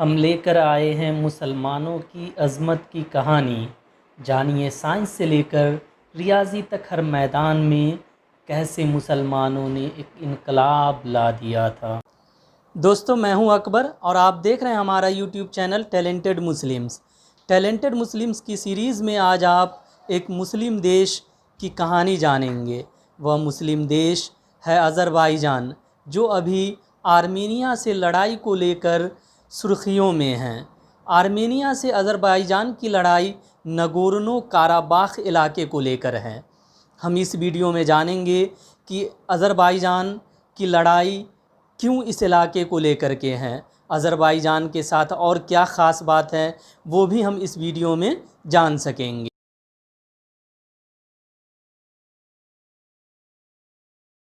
हम लेकर आए हैं मुसलमानों की अज़मत की कहानी। जानिए साइंस से लेकर रियाजी तक हर मैदान में कैसे मुसलमानों ने एक इनकलाब ला दिया था। दोस्तों, मैं हूं अकबर और आप देख रहे हैं हमारा YouTube channel talented Muslims. Talented Muslims की सीरीज़ में आज आप एक मुस्लिम देश की कहानी जानेंगे। वह मुस्लिम देश है अज़रबैजान, जो अभी आर्मेनिया से लड़ाई को लेकर सुर्खियों में हैं। आर्मेनिया से अज़रबैजान की लड़ाई नगोर्नो काराबाख इलाके को लेकर है। हम इस वीडियो में जानेंगे कि अज़रबैजान की लड़ाई क्यों इस इलाके को लेकर के हैं, अज़रबैजान के साथ और क्या ख़ास बात है वो भी हम इस वीडियो में जान सकेंगे।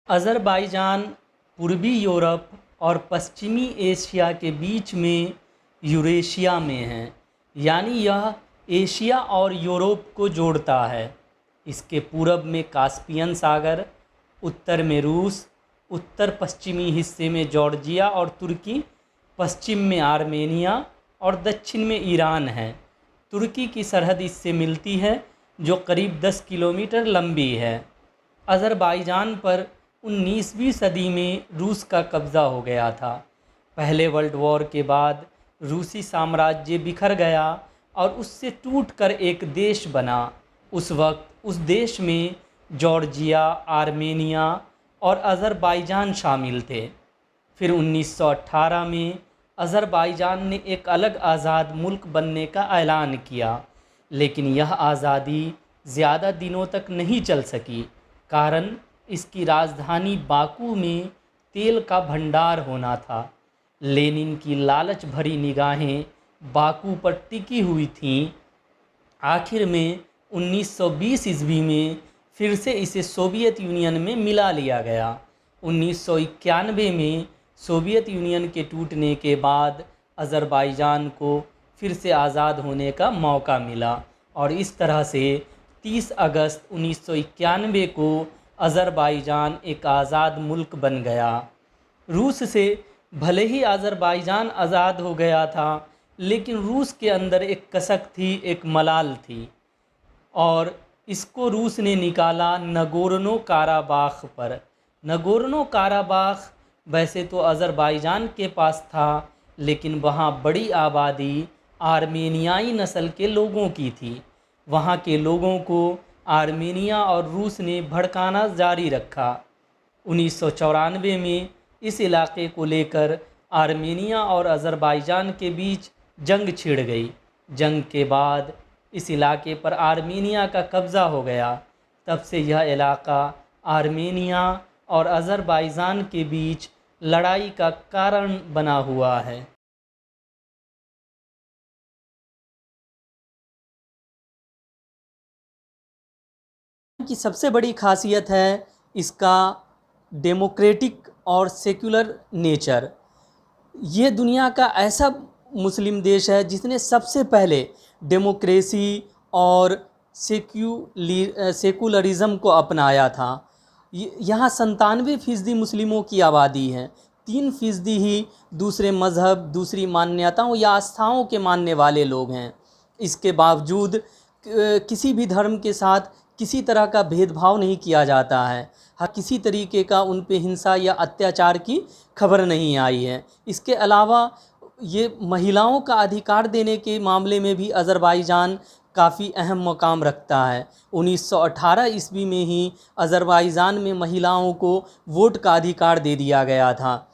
अज़रबैजान पूर्वी यूरोप और पश्चिमी एशिया के बीच में यूरेशिया में है, यानी यह एशिया और यूरोप को जोड़ता है। इसके पूरब में कास्पियन सागर, उत्तर में रूस, उत्तर पश्चिमी हिस्से में जॉर्जिया और तुर्की, पश्चिम में आर्मेनिया और दक्षिण में ईरान है। तुर्की की सरहद इससे मिलती है, जो करीब 10 किलोमीटर लंबी है। अज़रबैजान पर 19वीं सदी में रूस का कब्ज़ा हो गया था। पहले वर्ल्ड वॉर के बाद रूसी साम्राज्य बिखर गया और उससे टूटकर एक देश बना। उस वक्त उस देश में जॉर्जिया, आर्मेनिया और अज़रबैजान शामिल थे। फिर 1918 में अज़रबैजान ने एक अलग आज़ाद मुल्क बनने का ऐलान किया, लेकिन यह आज़ादी ज़्यादा दिनों तक नहीं चल सकी। कारण इसकी राजधानी बाकू में तेल का भंडार होना था। लेनिन की लालच भरी निगाहें बाकू पर टिकी हुई थीं। आखिर में 1920 ईस्वी में फिर से इसे सोवियत यूनियन में मिला लिया गया। 1991 में सोवियत यूनियन के टूटने के बाद अज़रबैजान को फिर से आज़ाद होने का मौका मिला और इस तरह से 30 अगस्त 1991 को अज़रबैजान एक आज़ाद मुल्क बन गया। रूस से भले ही अज़रबैजान आज़ाद हो गया था, लेकिन रूस के अंदर एक कसक थी, एक मलाल थी, और इसको रूस ने निकाला नगोर्नो काराबाख पर। नगोर्नो काराबाख वैसे तो अज़रबैजान के पास था, लेकिन वहाँ बड़ी आबादी आर्मेनियाई नस्ल के लोगों की थी। वहाँ के लोगों को आर्मेनिया और रूस ने भड़काना जारी रखा। 1994 में इस इलाके को लेकर आर्मेनिया और अज़रबैजान के बीच जंग छिड़ गई। जंग के बाद इस इलाके पर आर्मेनिया का कब्ज़ा हो गया। तब से यह इलाका आर्मेनिया और अज़रबैजान के बीच लड़ाई का कारण बना हुआ है। की सबसे बड़ी खासियत है इसका डेमोक्रेटिक और सेक्युलर नेचर। ये दुनिया का ऐसा मुस्लिम देश है जिसने सबसे पहले डेमोक्रेसी और सेकुलरिज़म को अपनाया था। यहाँ 97% मुस्लिमों की आबादी है। 3% ही दूसरे मज़हब, दूसरी मान्यताओं या आस्थाओं के मानने वाले लोग हैं। इसके बावजूद किसी भी धर्म के साथ किसी तरह का भेदभाव नहीं किया जाता है। हाँ, किसी तरीके का उन पे हिंसा या अत्याचार की खबर नहीं आई है। इसके अलावा ये महिलाओं का अधिकार देने के मामले में भी अज़रबैजान काफ़ी अहम मकाम रखता है। 1918 ईस्वी में ही अज़रबैजान में महिलाओं को वोट का अधिकार दे दिया गया था।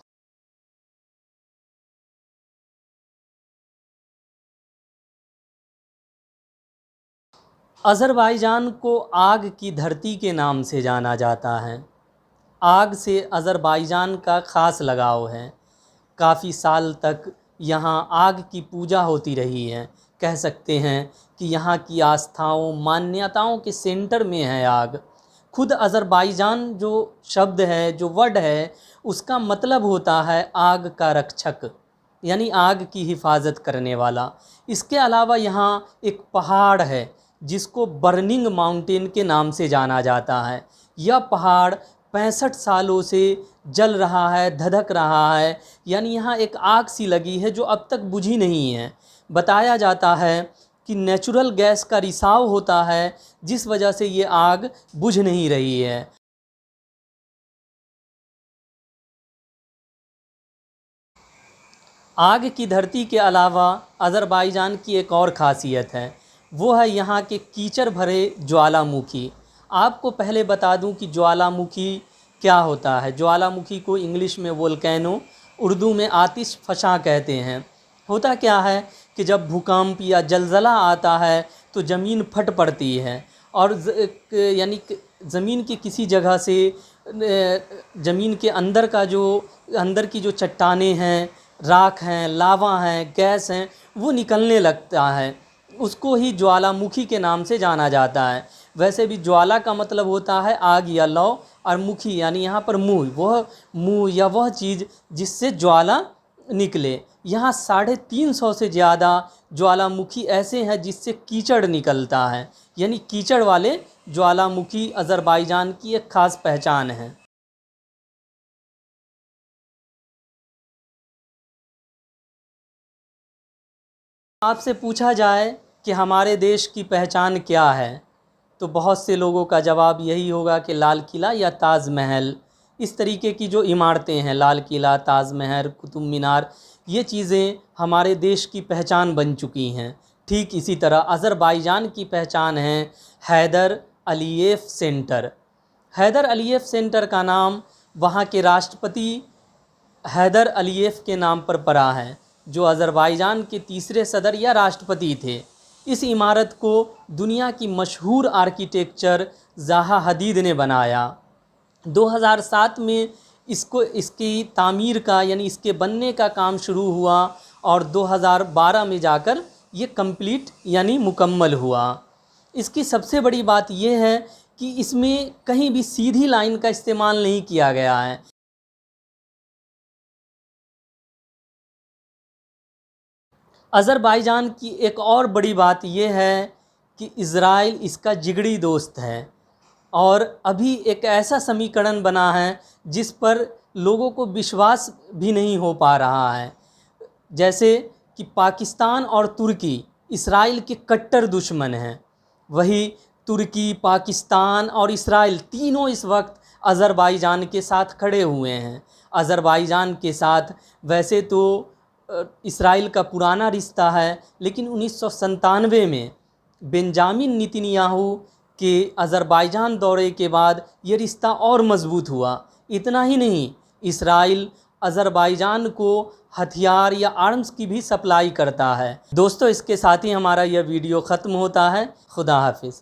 अज़रबैजान को आग की धरती के नाम से जाना जाता है। आग से अज़रबैजान का ख़ास लगाव है। काफ़ी साल तक यहाँ आग की पूजा होती रही है। कह सकते हैं कि यहाँ की आस्थाओं, मान्यताओं के सेंटर में है आग। खुद अज़रबैजान जो शब्द है, जो वर्ड है, उसका मतलब होता है आग का रक्षक, यानी आग की हिफाजत करने वाला। इसके अलावा यहाँ एक पहाड़ है जिसको बर्निंग माउंटेन के नाम से जाना जाता है। यह पहाड़ 65 सालों से जल रहा है, धधक रहा है, यानी यहाँ एक आग सी लगी है जो अब तक बुझी नहीं है। बताया जाता है कि नेचुरल गैस का रिसाव होता है जिस वजह से ये आग बुझ नहीं रही है। आग की धरती के अलावा अज़रबैजान की एक और ख़ासियत है, वो है यहाँ के कीचड़ भरे ज्वालामुखी। आपको पहले बता दूं कि ज्वालामुखी क्या होता है। ज्वालामुखी को इंग्लिश में वोल्केनो, उर्दू में आतिश फ़शां कहते हैं। होता क्या है कि जब भूकंप या जलज़ला आता है तो ज़मीन फट पड़ती है और यानी ज़मीन की किसी जगह से ज़मीन के अंदर की जो चट्टानें हैं, राख हैं, लावा हैं, गैस हैं, वो निकलने लगता है। उसको ही ज्वालामुखी के नाम से जाना जाता है। वैसे भी ज्वाला का मतलब होता है आग या लौ, और मुखी यानी यहाँ पर मुँह या वह चीज़ जिससे ज्वाला निकले। यहाँ 350 से ज़्यादा ज्वालामुखी ऐसे हैं जिससे कीचड़ निकलता है, यानी कीचड़ वाले ज्वालामुखी अज़रबैजान की एक ख़ास पहचान है। आपसे पूछा जाए कि हमारे देश की पहचान क्या है, तो बहुत से लोगों का जवाब यही होगा कि लाल किला या ताजमहल। इस तरीके की जो इमारतें हैं, लाल किला, ताजमहल, कुतुब मीनार, ये चीज़ें हमारे देश की पहचान बन चुकी हैं। ठीक इसी तरह अज़रबैजान की पहचान है Heydar Aliyev centre. Heydar Aliyev centre का नाम वहाँ के राष्ट्रपति हैदर अलीयेव के नाम पर पड़ा है, जो अज़रबैजान के तीसरे सदर या राष्ट्रपति थे। इस इमारत को दुनिया की मशहूर आर्किटेक्चर ज़ाहा हदीद ने बनाया। 2007 में इसकी तामीर का यानी इसके बनने का काम शुरू हुआ और 2012 में जाकर ये कंप्लीट यानी मुकम्मल हुआ। इसकी सबसे बड़ी बात यह है कि इसमें कहीं भी सीधी लाइन का इस्तेमाल नहीं किया गया है। अज़रबैजान की एक और बड़ी बात यह है कि इज़राइल इसका जिगरी दोस्त है और अभी एक ऐसा समीकरण बना है जिस पर लोगों को विश्वास भी नहीं हो पा रहा है। जैसे कि पाकिस्तान और तुर्की इज़राइल के कट्टर दुश्मन हैं, वही तुर्की, पाकिस्तान और इज़राइल तीनों इस वक्त अज़रबैजान के साथ खड़े हुए हैं। अज़रबैजान के साथ वैसे तो इज़राइल का पुराना रिश्ता है, लेकिन 1997 में बेंजामिन नेतन्याहू के अज़रबैजान दौरे के बाद ये रिश्ता और मज़बूत हुआ। इतना ही नहीं, इज़राइल अज़रबैजान को हथियार या आर्म्स की भी सप्लाई करता है। दोस्तों, इसके साथ ही हमारा यह वीडियो ख़त्म होता है। खुदा हाफिज़।